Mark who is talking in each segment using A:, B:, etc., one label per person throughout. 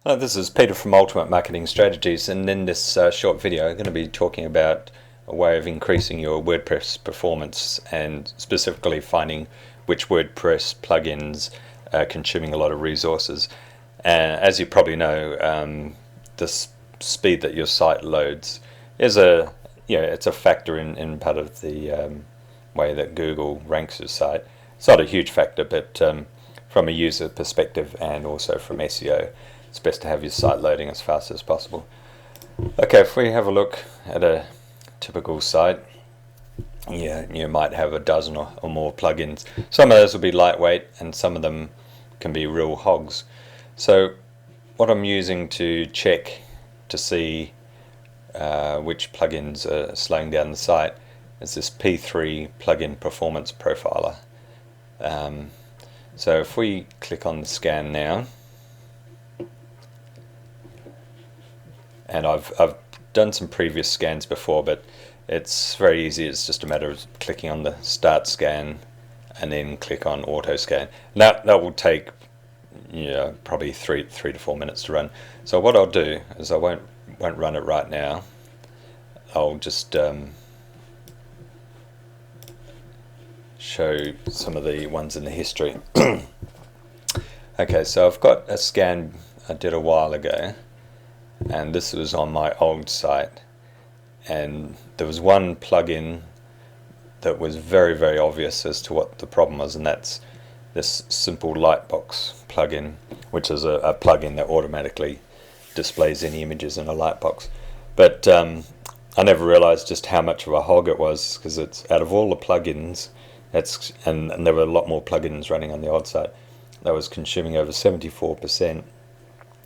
A: Hello, this is Peter from Ultimate Marketing Strategies, and in this short video I'm going to be talking about a way of increasing your WordPress performance and specifically finding which WordPress plugins are consuming a lot of resources. As you probably know, the speed that your site loads is it's a factor in part of the way that Google ranks your site. It's not a huge factor, but from a user perspective and also from SEO, it's best to have your site loading as fast as possible. Okay, if we have a look at a typical site, you might have a dozen or more plugins. Some of those will be lightweight and some of them can be real hogs. So what I'm using to check to see which plugins are slowing down the site is this P3 plugin performance profiler. So if we click on the scan now, and I've done some previous scans before, but it's very easy. It's just a matter of clicking on the start scan and then click on auto scan. That will take probably three to 4 minutes to run. So what I'll do is I won't run it right now. I'll just show some of the ones in the history. Okay, so I've got a scan I did a while ago, and this was on my old site, and there was one plugin that was very obvious as to what the problem was, and that's this simple lightbox plugin, which is a plugin that automatically displays any images in a lightbox. But I never realized just how much of a hog it was, because it's out of all the plugins, and there were a lot more plugins running on the old site, that was consuming over 74%,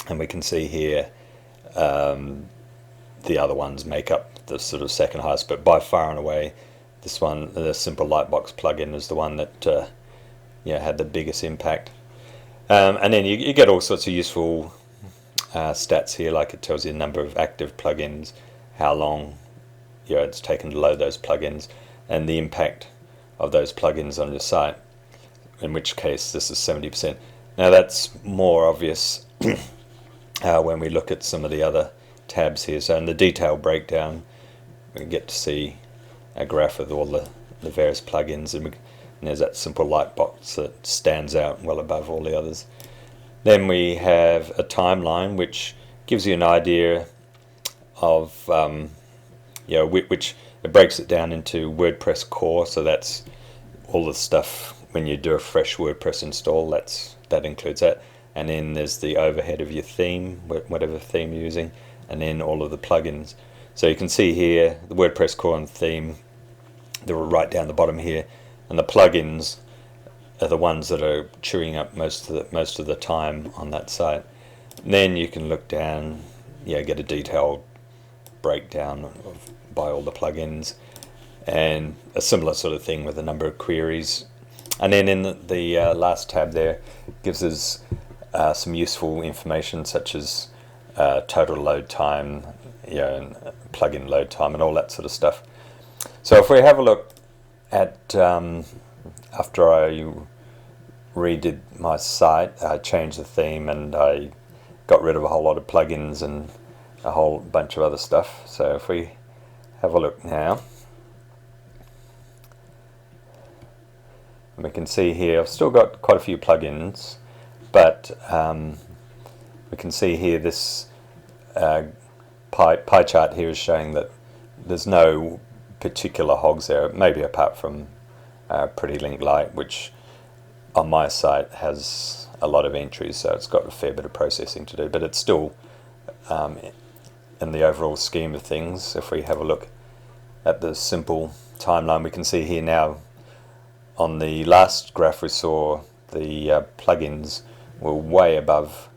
A: and we can see here the other ones make up the sort of second highest, but by far and away this one, the simple lightbox plugin, is the one that had the biggest impact. And then you get all sorts of useful stats here, like it tells you the number of active plugins, how long it's taken to load those plugins, and the impact of those plugins on your site, in which case this is 70%. Now that's more obvious when we look at some of the other tabs here. So in the detail breakdown, we get to see a graph of all the various plugins, and there's that simple lightbox that stands out well above all the others. Then we have a timeline which gives you an idea of which it breaks it down into WordPress core, so that's all the stuff when you do a fresh WordPress install, that includes that. And then there's the overhead of your theme, whatever theme you're using, and then all of the plugins. So you can see here the WordPress core and theme, they're right down the bottom here, and the plugins are the ones that are chewing up most of the time on that site. And then you can look down, get a detailed breakdown by all the plugins, and a similar sort of thing with a number of queries. And then in the last tab there gives us some useful information, such as total load time, and plugin load time, and all that sort of stuff. So if we have a look at after I redid my site, I changed the theme and I got rid of a whole lot of plugins and a whole bunch of other stuff. So if we have a look now, we can see here I've still got quite a few plugins, but we can see here this pie chart here is showing that there's no particular hogs there, maybe apart from Pretty Link Lite, which on my site has a lot of entries, so it's got a fair bit of processing to do, but it's still in the overall scheme of things. If we have a look at the simple timeline, we can see here now on the last graph we saw the plugins were way above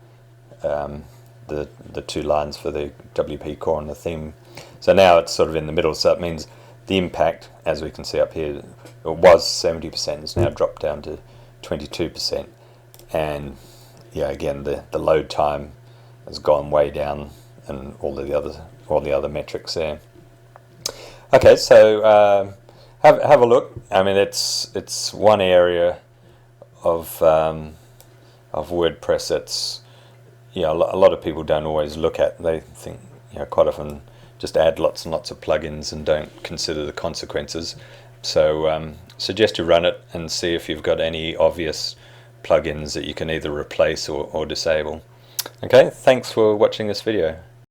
A: the two lines for the WP core and the theme. So now it's sort of in the middle, so that means the impact, as we can see up here, it was 70%, it's now dropped down to 22%, and again the load time has gone way down, and all the other metrics there. Okay, so have a look. I mean, it's one area of WordPress that's a lot of people don't always look at. They think, quite often just add lots and lots of plugins and don't consider the consequences. So suggest you run it and see if you've got any obvious plugins that you can either replace or disable. Okay, thanks for watching this video.